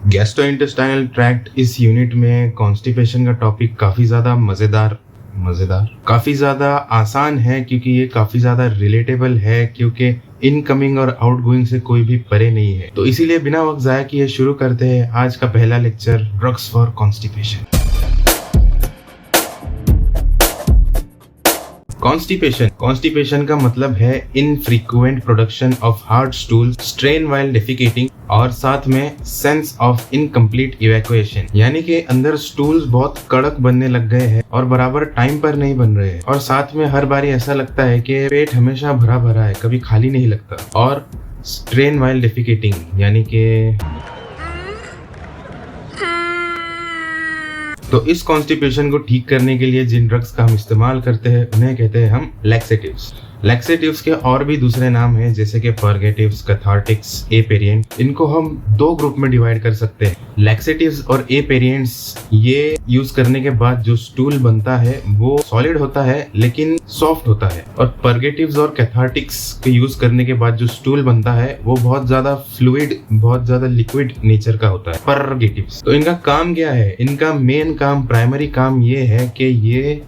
Gastrointestinal tract, इस unit में constipation का टॉपिक काफ़ी ज़्यादा मज़ेदार काफ़ी ज़्यादा आसान है, क्योंकि ये काफ़ी ज़्यादा रिलेटेबल है, क्योंकि इनकमिंग और आउटगोइंग से कोई भी परे नहीं है। तो इसीलिए बिना वक्त ज़ाया किए शुरू करते हैं आज का पहला lecture, drugs for constipation. Constipation का मतलब है infrequent production of hard stool, strain while defecating, और साथ में सेंस ऑफ इनकम्प्लीट इवैक्यूएशन, यानी कि अंदर स्टूल्स बहुत कड़क बनने लग गए हैं और बराबर टाइम पर नहीं बन रहे हैं, और साथ में हर बारी ऐसा लगता है कि पेट हमेशा भरा भरा है, कभी खाली नहीं लगता। और स्ट्रेन वाइल डेफिकेटिंग यानी कि तो इस कॉन्स्टिपेशन को ठीक करने के लिए जिन ड्रग्स का हम इस्तेमाल करते हैं उन्हें कहते हैं हम लैक्सेटिव्स। लैक्सेटिव्स के और भी दूसरे नाम हैं, जैसे कि पर्गेटिव्स, कैथार्टिक्स, एपेरिएंट। इनको हम दो ग्रुप में डिवाइड कर सकते हैं, लैक्सेटिव्स और एपेरिएंट्स। ये यूज करने के बाद जो स्टूल बनता है वो सॉलिड होता है लेकिन सॉफ्ट होता है, और पर्गेटिव्स और कैथार्टिक्स के यूज करने के बाद जो स्टूल बनता है वो बहुत ज्यादा फ्लूइड, बहुत ज्यादा लिक्विड नेचर का होता है, पर्गेटिव्स। तो इनका काम क्या है? इनका मेन काम, प्राइमरी काम ये है कि ये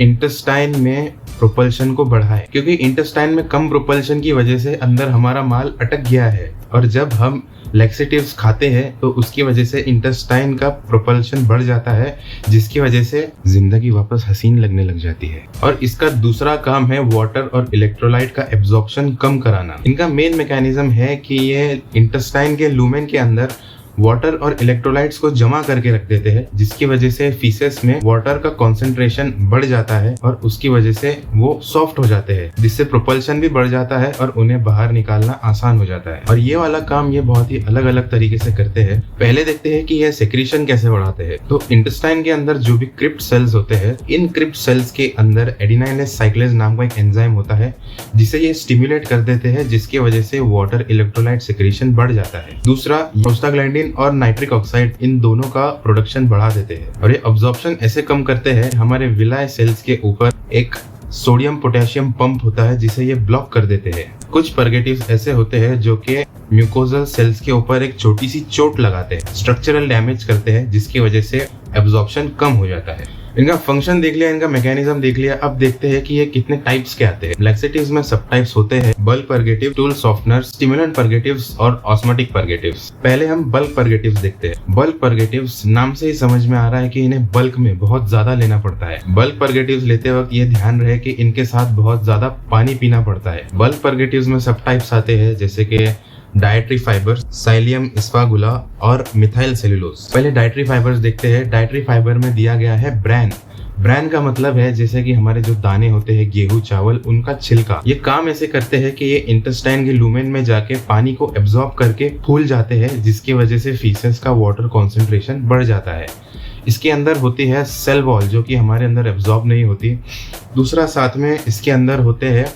इंटेस्टाइन में प्रोपल्शन को बढ़ाए, क्योंकि इंटेस्टाइन में कम प्रोपल्शन की वजह से अंदर हमारा माल अटक गया है, और जब हम लैक्सेटिव्स खाते हैं तो उसकी वजह से इंटेस्टाइन का प्रोपल्शन बढ़ जाता है, जिसकी वजह से जिंदगी वापस हसीन लगने लग जाती है। और इसका दूसरा काम है वाटर और इलेक्ट्रोलाइट का एब्जॉर्प्शन कम कराना। इनका मेन मैकेनिज्म है कि ये इंटेस्टाइन के लूमेन के अंदर वाटर और इलेक्ट्रोलाइट्स को जमा करके रख देते हैं, जिसकी वजह से फीसेस में वाटर का कंसंट्रेशन बढ़ जाता है और उसकी वजह से वो सॉफ्ट हो जाते हैं, जिससे प्रोपल्शन भी बढ़ जाता है और उन्हें बाहर निकालना आसान हो जाता है। और ये वाला काम ये बहुत ही अलग अलग तरीके से करते हैं। पहले देखते हैं कि ये सेक्रीशन कैसे बढ़ाते हैं। तो इंटेस्टाइन के अंदर जो भी क्रिप्ट सेल्स होते हैं, इन क्रिप्ट सेल्स के अंदर एडिनाइलेज साइक्लेज नाम का एक एंजाइम होता है, जिसे ये स्टिमुलेट कर देते हैं, जिसकी वजह से वाटर इलेक्ट्रोलाइट सेक्रीशन बढ़ जाता है। दूसरा, प्रोस्टाग्लैंडिन और नाइट्रिक ऑक्साइड, इन दोनों का प्रोडक्शन बढ़ा देते हैं, और ये अब्जॉर्प्शन ऐसे कम करते हैं, हमारे विलाय सेल्स के ऊपर एक सोडियम पोटेशियम पंप होता है जिसे ये ब्लॉक कर देते हैं। कुछ पर्गेटिव्स ऐसे होते हैं जो कि म्यूकोजल सेल्स के ऊपर एक छोटी सी चोट लगाते हैं, स्ट्रक्चरल डैमेज करते हैं, जिसकी वजह से एब्जॉर्प्शन कम हो जाता है। इनका फंक्शन देख लिया, इनका मैकेनिज्म देख लिया। अब देखते हैं कि ये कितने टाइप्स के आते हैं। लैक्सेटिव्स में सब टाइप्स होते हैं, bulk purgative, stool softener, stimulant purgatives और ऑस्मोटिक पर्गेटिव्स। पहले हम बल्क पर्गेटिव्स देखते हैं। बल्क पर्गेटिव्स नाम से ही समझ में आ रहा है कि इन्हें बल्क में बहुत ज्यादा लेना पड़ता है। बल्क पर्गेटिव्स लेते वक्त ये ध्यान रहे कि इनके साथ बहुत ज्यादा पानी पीना पड़ता है। बल्क पर्गेटिव्स में सब टाइप्स आते हैं, जैसे कि डाइटरी फाइबर, साइलियम एस्फागुला और मिथाइल सेलुलोज। पहले डाइटरी फाइबर्स देखते हैं। डाइटरी फाइबर में दिया गया है ब्रैन। ब्रैन का मतलब है जैसे कि हमारे जो दाने होते हैं, गेहूं, चावल, उनका छिलका। ये काम ऐसे करते हैं कि ये इंटेस्टाइन के लूमेन में जाके पानी को एब्जॉर्ब करके फूल जाते हैं, जिसकी वजह से फीसेस का वाटर कॉन्सेंट्रेशन बढ़ जाता है। इसके अंदर होती है सेल वॉल, जो कि हमारे अंदर एब्जॉर्ब नहीं होती। दूसरा, साथ में इसके अंदर होते हैं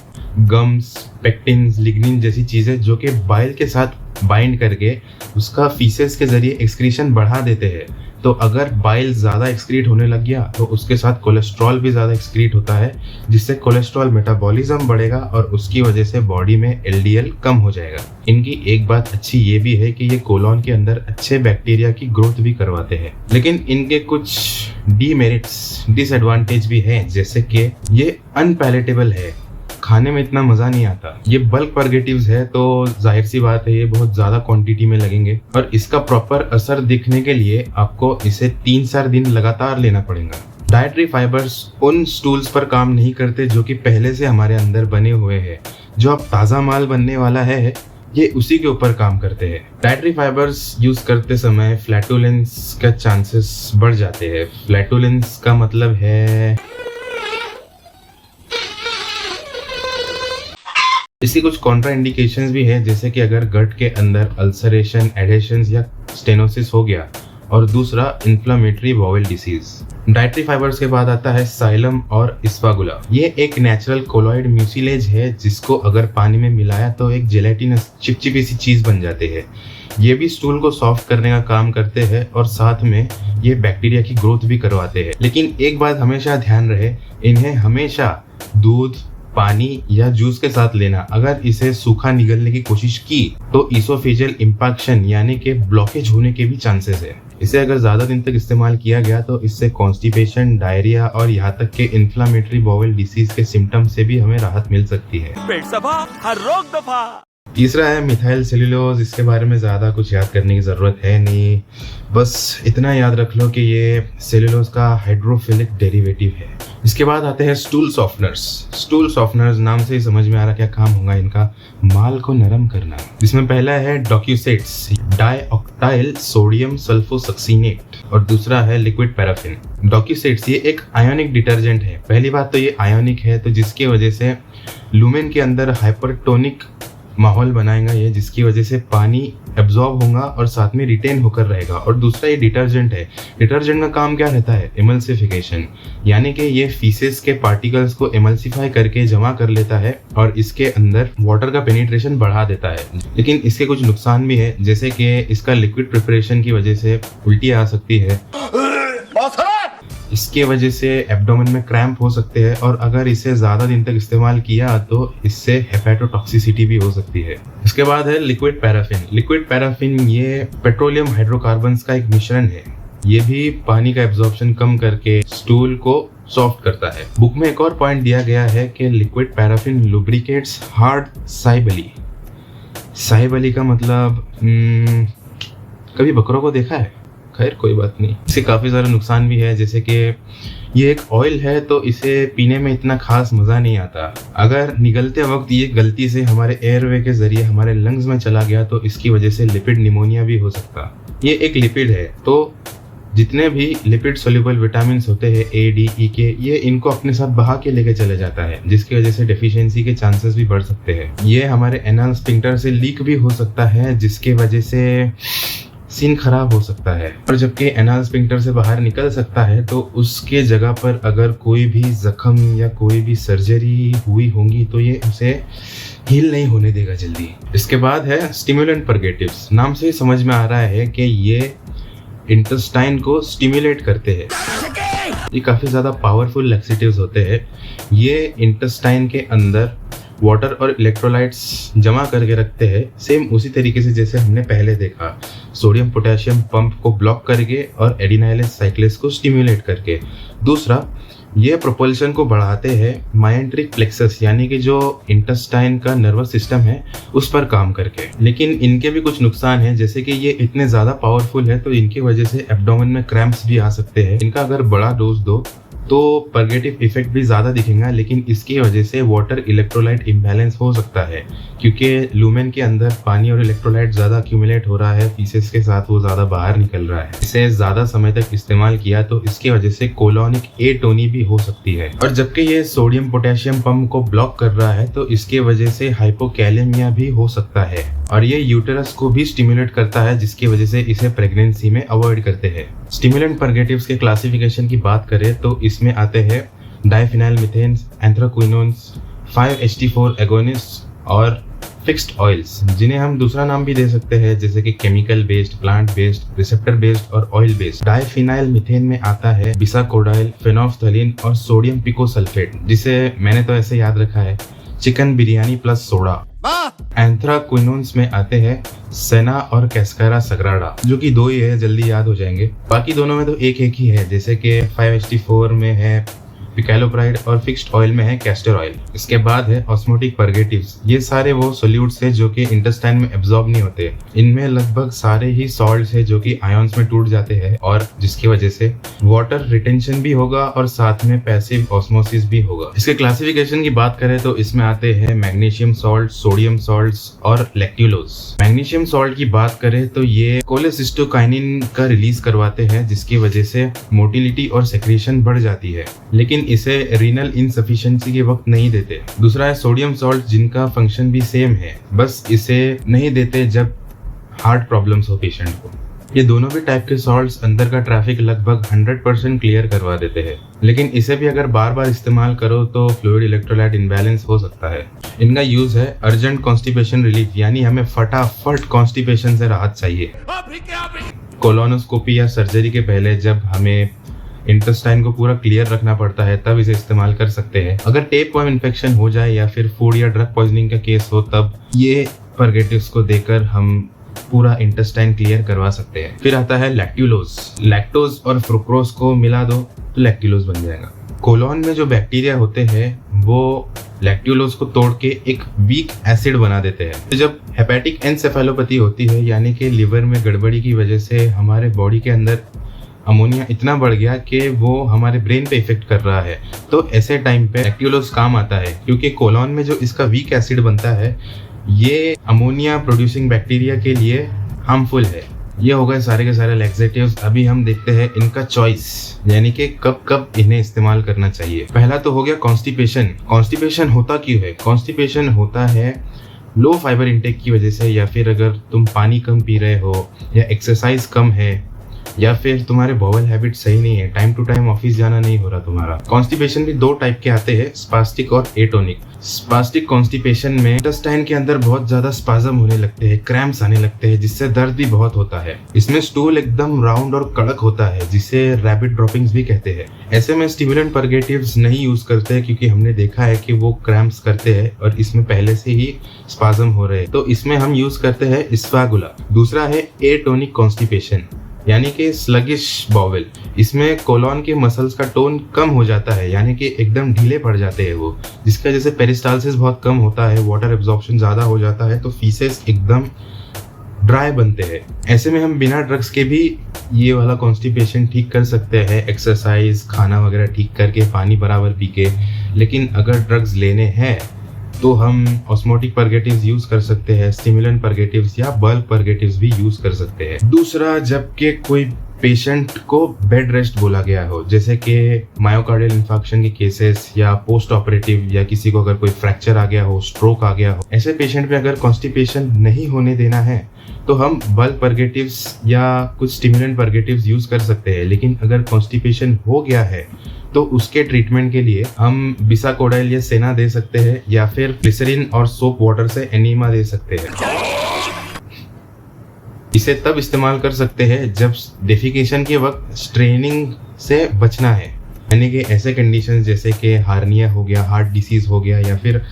गम्स, पेक्टिन, लिग्निन जैसी चीजें, जो कि बाइल के साथ बाइंड करके उसका फीसेस के जरिए एक्सक्रीशन बढ़ा देते हैं। तो अगर बाइल ज्यादा एक्सक्रीट होने लग गया तो उसके साथ कोलेस्ट्रॉल भी ज्यादा एक्सक्रीट होता है, जिससे कोलेस्ट्रॉल मेटाबॉलिज्म बढ़ेगा और उसकी वजह से बॉडी में एलडीएल कम हो जाएगा। इनकी एक बात अच्छी ये भी है कि ये कोलोन के अंदर अच्छे बैक्टीरिया की ग्रोथ भी करवाते हैं, लेकिन इनके कुछ डीमेरिट्स, डिसएडवांटेज भी हैं, जैसे कि ये अनपैलेटेबल है, खाने में इतना मजा नहीं आता। ये बल्क पर्गेटिव्स है तो जाहिर सी बात है ये बहुत ज्यादा क्वांटिटी में लगेंगे, और इसका प्रॉपर असर दिखने के लिए आपको इसे 3-4 दिन लगातार लेना पड़ेगा। डाइटरी फाइबर्स उन स्टूल्स पर काम नहीं करते जो कि पहले से हमारे अंदर बने हुए हैं। जो अब ताज़ा माल बनने वाला है ये उसी के ऊपर काम करते हैं। डाइटरी फाइबर्स यूज करते समय फ्लैटुलेंस का चांसेस बढ़ जाते हैं। फ्लैटुलेंस का मतलब है, इसकी कुछ कॉन्ट्रा इंडिकेशंस भी है, जैसे कि अगर गट के अंदर अल्सरेशन, एडेशंस या स्टेनोसिस हो गया, और दूसरा inflammatory bowel disease. Dietary fibres के बाद आता है साइलम और एस्फागुला। ये एक नेचुरल कोलॉइड म्यूसिलेज है, जिसको अगर पानी में मिलाया तो एक जेलेटिनस चिपचिपी सी चीज बन जाते हैं। ये भी स्टूल को सॉफ्ट करने का काम करते हैं, और साथ में ये बैक्टीरिया की ग्रोथ भी करवाते हैं। लेकिन एक बात हमेशा ध्यान रहे, इन्हें हमेशा दूध, पानी या जूस के साथ लेना, अगर इसे सूखा निगलने की कोशिश की तो इसोफेजियल इंपैक्शन यानी कि ब्लॉकेज होने के भी चांसेस है। इसे अगर ज्यादा दिन तक इस्तेमाल किया गया तो इससे कॉन्स्टिपेशन, डायरिया और यहाँ तक के इन्फ्लामेटरी बाउल डिसीज के सिम्टम से भी हमें राहत मिल सकती है। पेट सफा, हर रोग दफा। तीसरा है मिथाइल सेल्यूलोज। इसके बारे में ज़्यादा कुछ याद करने की ज़रूरत है नहीं, बस इतना याद रख लो कि ये सेल्यूलोज का हाइड्रोफिलिक डेरिवेटिव है। इसके बाद आते हैं स्टूल सॉफ्टनर्स। स्टूल सॉफ्टनर्स नाम से ही समझ में आ रहा क्या काम होगा इनका, माल को नरम करना। जिसमें पहला है डॉक्यूसेट्स, डाईऑक्टाइल सोडियम सल्फोसक्सीनेट, और दूसरा है लिक्विड पैराफिन। डॉक्यूसेट्स ये एक आयोनिक डिटर्जेंट है। पहली बात तो ये आयोनिक है, तो जिसकी वजह से लुमेन के अंदर हाइपरटोनिक माहौल बनाएगा ये, जिसकी वजह से पानी एब्जॉर्ब होगा और साथ में रिटेन होकर रहेगा। और दूसरा ये डिटर्जेंट है। डिटर्जेंट का काम क्या रहता है, एमल्सिफिकेशन, यानी कि ये फीसेस के पार्टिकल्स को एमल्सिफाई करके जमा कर लेता है और इसके अंदर वाटर का पेनिट्रेशन बढ़ा देता है। लेकिन इसके कुछ नुकसान भी है, जैसे कि इसका लिक्विड प्रिपरेशन की वजह से उल्टी आ सकती है, इसके वजह से एब्डोमेन में क्रैम्प हो सकते हैं, और अगर इसे ज्यादा दिन तक इस्तेमाल किया तो इससे हेपेटोटॉक्सिसिटी भी हो सकती है। इसके बाद है लिक्विड पैराफिन। लिक्विड पैराफिन ये पेट्रोलियम हाइड्रोकार्बन्स का एक मिश्रण है। ये भी पानी का एब्जॉर्प्शन कम करके स्टूल को सॉफ्ट करता है। बुक में एक और पॉइंट दिया गया है कि लिक्विड पैराफिन लुब्रिकेट्स हार्ड साइबली। साइबली का मतलब कभी बकरों को देखा है? खैर कोई बात नहीं। इससे काफ़ी सारे नुकसान भी है, जैसे कि ये एक ऑयल है तो इसे पीने में इतना खास मज़ा नहीं आता। अगर निगलते वक्त ये गलती से हमारे एयरवे के ज़रिए हमारे लंग्स में चला गया तो इसकी वजह से लिपिड निमोनिया भी हो सकता। ये एक लिपिड है, तो जितने भी लिपिड सोल्यूबल विटामिन होते हैं ए, डी, ई के, ये इनको अपने साथ बहा के लेके चले जाता है, जिसकी वजह से डेफिशिएंसी के चांसेस भी बढ़ सकते हैं। ये हमारे एनल स्फिंक्टर से लीक भी हो सकता है, जिसके वजह से सीन खराब हो सकता है। और जबकि एनल स्फिंक्टर से बाहर निकल सकता है तो उसके जगह पर अगर कोई भी जख्म या कोई भी सर्जरी हुई होगी तो ये उसे हील नहीं होने देगा जल्दी। इसके बाद है स्टिमुलेंट परगेटिव्स। नाम से ही समझ में आ रहा है कि ये इंटेस्टाइन को स्टिमुलेट करते हैं। ये काफ़ी ज़्यादा पावरफुल लैक्सेटिव्स होते हैं। ये इंटेस्टाइन के अंदर वाटर और इलेक्ट्रोलाइट्स जमा करके रखते हैं, सेम उसी तरीके से जैसे हमने पहले देखा, सोडियम पोटेशियम पंप को ब्लॉक करके और एडिनाइलेज साइक्लेस को स्टिमुलेट करके। दूसरा, ये प्रोपल्शन को बढ़ाते हैं माइंट्रिक प्लेक्सस यानी कि जो इंटेस्टाइन का नर्वस सिस्टम है उस पर काम करके। लेकिन इनके भी कुछ नुकसान हैं, जैसे कि ये इतने ज़्यादा पावरफुल है तो इनकी वजह से एब्डोमेन में क्रैम्प्स भी आ सकते हैं। इनका अगर बड़ा डोज दो तो परगेटिव इफेक्ट भी ज़्यादा दिखेगा, लेकिन इसकी वजह से वाटर इलेक्ट्रोलाइट इम्बैलेंस हो सकता है, क्योंकि लूमेन के अंदर पानी और इलेक्ट्रोलाइट ज़्यादा एक्यूमुलेट हो रहा है, फीसेस के साथ वो ज़्यादा बाहर निकल रहा है। इसे ज़्यादा समय तक इस्तेमाल किया तो इसकी वजह से कोलोनिक एटोनी भी हो सकती है। और जबकि ये सोडियम पोटेशियम पंप को ब्लॉक कर रहा है तो इसकी वजह से हाइपोकैलेमिया भी हो सकता है, और ये यूटेरस को भी स्टिमुलेट करता है, जिसकी वजह से इसे प्रेगनेंसी में अवॉइड करते हैं। स्टिमुलेंट परगेटिव्स के क्लासिफिकेशन की बात करें तो इसमें आते हैं डाइफिनाइल मीथेन्स, एंथ्राक्विनोन्स, 5-HT4 एगोनिस्ट और फिक्स्ड ऑयल्स, जिन्हें हम दूसरा नाम भी दे सकते हैं जैसे कि chemical based, plant based, receptor based और ऑयल बेस्ड। डाइफिनाइल मीथेन में आता है बिसाकोडाइल, फेनोफ्थलीन और सोडियम पिकोसल्फेट, जिसे मैंने तो ऐसे याद रखा है chicken biryani plus soda. Anthraquinones में आते हैं सेना और कैस्कारा सग्राडा, जो कि दो ही है, जल्दी याद हो जाएंगे। बाकी दोनों में तो एक ही है, जैसे कि 5-HT4 में है पिकैलोप्राइड और फिक्स्ड ऑयल में है कैस्टर ऑयल। इसके बाद है ऑस्मोटिक परगेटिव्स। ये सारे वो सोल्यूट्स है जो कि इंटेस्टाइन में एब्जॉर्ब नहीं होते। इनमें लगभग सारे ही सॉल्ट्स है जो कि आयंस में टूट जाते हैं, और जिसकी वजह से वाटर रिटेंशन भी होगा और साथ में पैसिव ऑस्मोसिस भी होगा। इसके क्लासिफिकेशन की बात करें तो इसमें आते हैं मैग्नीशियम सॉल्ट, सोडियम सॉल्ट्स और लैक्ट्यूलोज। मैग्नीशियम सॉल्ट की बात करें तो ये कोलेसिस्टोकाइनिन का रिलीज करवाते हैं, जिसकी वजह से मोटिलिटी और सेक्रेशन बढ़ जाती है, लेकिन इसे रीनल इनसफिशिएंसी के वक्त नहीं देते। दूसरा है सोडियम सॉल्ट, जिनका फंक्शन भी सेम है, बस इसे नहीं देते जब हार्ट प्रॉब्लम्स हो पेशेंट को। ये दोनों भी टाइप के सॉल्ट्स अंदर का ट्रैफिक लगभग 100% क्लियर करवा देते हैं, लेकिन इसे भी अगर बार बार इस्तेमाल करो तो फ्लूइड इलेक्ट्रोलाइट इम्बैलेंस हो सकता है। इनका यूज है अर्जेंट कॉन्स्टिपेशन रिलीफ, यानी हमें फटाफट कॉन्स्टिपेशन से राहत चाहिए। कोलोनोस्कोपी या सर्जरी के पहले जब हमें इंटेस्टाइन को पूरा क्लियर रखना पड़ता है, तब इसे इस्तेमाल कर सकते हैं। अगर टेपवर्म इन्फेक्शन हो जाए या फिर फूड या ड्रग पॉइजनिंग का केस हो, तब ये परगेटिव्स को देकर हम पूरा इंटेस्टाइन क्लियर करवा सकते हैं। फिर आता है लैक्टुलोज। लैक्टोज और फ्रुक्रोज को मिला दो तो लैक्टुलोज बन जाएगा। कोलोन में जो बैक्टीरिया होते हैं वो लैक्टुलोज को तोड़ के एक वीक एसिड बना देते हैं। तो जब हेपेटिक एनसेफेलोपैथी होती है, यानी कि लिवर में गड़बड़ी की वजह से हमारे बॉडी के अंदर अमोनिया इतना बढ़ गया कि वो हमारे ब्रेन पे इफेक्ट कर रहा है, तो ऐसे टाइम पे लैक्टुलोज काम आता है, क्योंकि कोलोन में जो इसका वीक एसिड बनता है ये अमोनिया प्रोड्यूसिंग बैक्टीरिया के लिए हार्मफुल है। ये हो गए सारे के सारे लैक्सेटिव्स। अभी हम देखते हैं इनका चॉइस, यानी कि कब कब इन्हें इस्तेमाल करना चाहिए। पहला तो हो गया कॉन्स्टिपेशन। कॉन्स्टिपेशन होता क्यों है? कॉन्स्टिपेशन होता है लो फाइबर इंटेक की वजह से, या फिर अगर तुम पानी कम पी रहे हो, या एक्सरसाइज कम है, या फिर तुम्हारे बॉवल हैबिट सही नहीं है, टाइम टू टाइम ऑफिस जाना नहीं हो रहा तुम्हारा। कॉन्स्टिपेशन भी दो टाइप के आते हैं, स्पास्टिक और एटोनिक। स्पास्टिक कॉन्स्टिपेशन में इंटेस्टाइन के अंदर बहुत ज्यादा स्पाज्म होने लगते हैं, क्रैम्प्स आने लगते हैं, जिससे दर्द भी बहुत होता है। इसमें स्टूल एकदम राउंड और कड़क होता है, जिसे रैबिट ड्रॉपिंग्स भी कहते हैं। ऐसे में स्टिमुलेंट परगेटिव्स नहीं यूज करते हैं, क्योंकि हमने देखा है कि वो क्रैम्प्स करते हैं और इसमें पहले से ही स्पाज्म हो रहे हैं, तो इसमें हम यूज करते हैं इस्फागुला। दूसरा है एटोनिक कॉन्स्टिपेशन, यानी कि स्लगिश बॉवल। इसमें कोलोन के मसल्स का टोन कम हो जाता है, यानी कि एकदम ढीले पड़ जाते हैं वो, जिसकी वजह से पेरिस्टाल्सिस बहुत कम होता है, वाटर एब्जॉर्प्शन ज़्यादा हो जाता है, तो फीसेस एकदम ड्राई बनते हैं। ऐसे में हम बिना ड्रग्स के भी ये वाला कॉन्स्टिपेशन ठीक कर सकते हैं, एक्सरसाइज, खाना वगैरह ठीक करके, पानी बराबर पी के। लेकिन अगर ड्रग्स लेने हैं तो हम ऑस्मोटिक परगेटिव्स यूज कर सकते हैं, स्टिमुलेंट परगेटिव्स या बल्क परगेटिव्स भी यूज कर सकते हैं। दूसरा, जबकि कोई पेशेंट को बेड रेस्ट बोला गया हो, जैसे कि मायोकार्डियल इंफार्क्शन के केसेस, या पोस्ट ऑपरेटिव, या किसी को अगर कोई फ्रैक्चर आ गया हो, स्ट्रोक आ गया हो, ऐसे पेशेंट पे अगर कॉन्स्टिपेशन नहीं होने देना है तो हम बल्क परगेटिव्स या कुछ स्टिमुलेंट परगेटिव्स यूज कर सकते हैं। लेकिन अगर कॉन्स्टिपेशन हो गया है तो उसके ट्रीटमेंट के लिए हम बिसाकोडाइल या सेना दे सकते हैं, या फिर ग्लिसरीन और सोप वाटर से एनीमा दे सकते हैं। इसे तब इस्तेमाल कर सकते हैं जब डेफिकेशन के वक्त स्ट्रेनिंग से बचना है, यानी कि ऐसे कंडीशंस जैसे कि हार्निया हो गया, हार्ट डिसीज हो गया, या फिर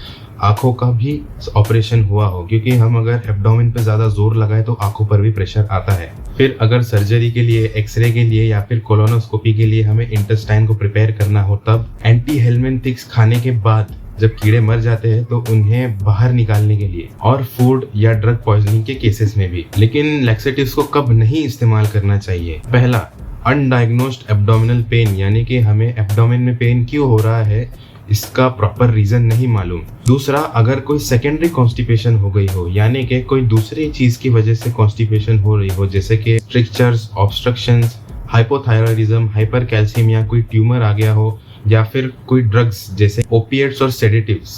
आंखों का भी ऑपरेशन हुआ हो, क्योंकि हम अगर एब्डोमेन पे ज़्यादा जोर लगाए तो आंखों पर भी प्रेशर आता है। फिर अगर सर्जरी के लिए, एक्सरे के लिए, या फिर कोलोनोस्कोपी के लिए हमें इंटेस्टाइन को प्रिपेयर करना हो, तब एंटी हेलमिंथिक्स खाने के बाद जब कीड़े मर जाते हैं तो उन्हें बाहर निकालने के लिए, और फूड या ड्रग पॉइजनिंग के केसेस में भी। लेकिन लैक्सेटिव्स को कब नहीं इस्तेमाल करना चाहिए? पहला, अनडायग्नोस्ड एब्डोमिनल पेन, यानी कि हमें एब्डोमेन में पेन क्यों हो रहा है इसका प्रॉपर रीजन नहीं मालूम। दूसरा, अगर कोई सेकेंडरी कॉन्स्टिपेशन हो गई हो, यानी कि कोई दूसरी चीज की वजह से कॉन्स्टिपेशन हो रही हो, जैसे कि strictures, obstructions, hypothyroidism, hyper calcaemia, कोई ट्यूमर आ गया हो, या फिर कोई ड्रग्स जैसे ओपिएट्स और सेडेटिव्स।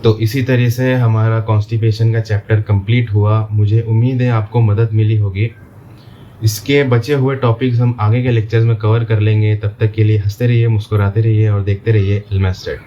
तो इसी तरह से हमारा कॉन्स्टिपेशन का चैप्टर कंप्लीट हुआ। मुझे उम्मीद है आपको मदद मिली होगी। इसके बचे हुए टॉपिक्स हम आगे के लेक्चर्स में कवर कर लेंगे। तब तक के लिए हंसते रहिए, मुस्कुराते रहिए और देखते रहिए एलमैस्टर।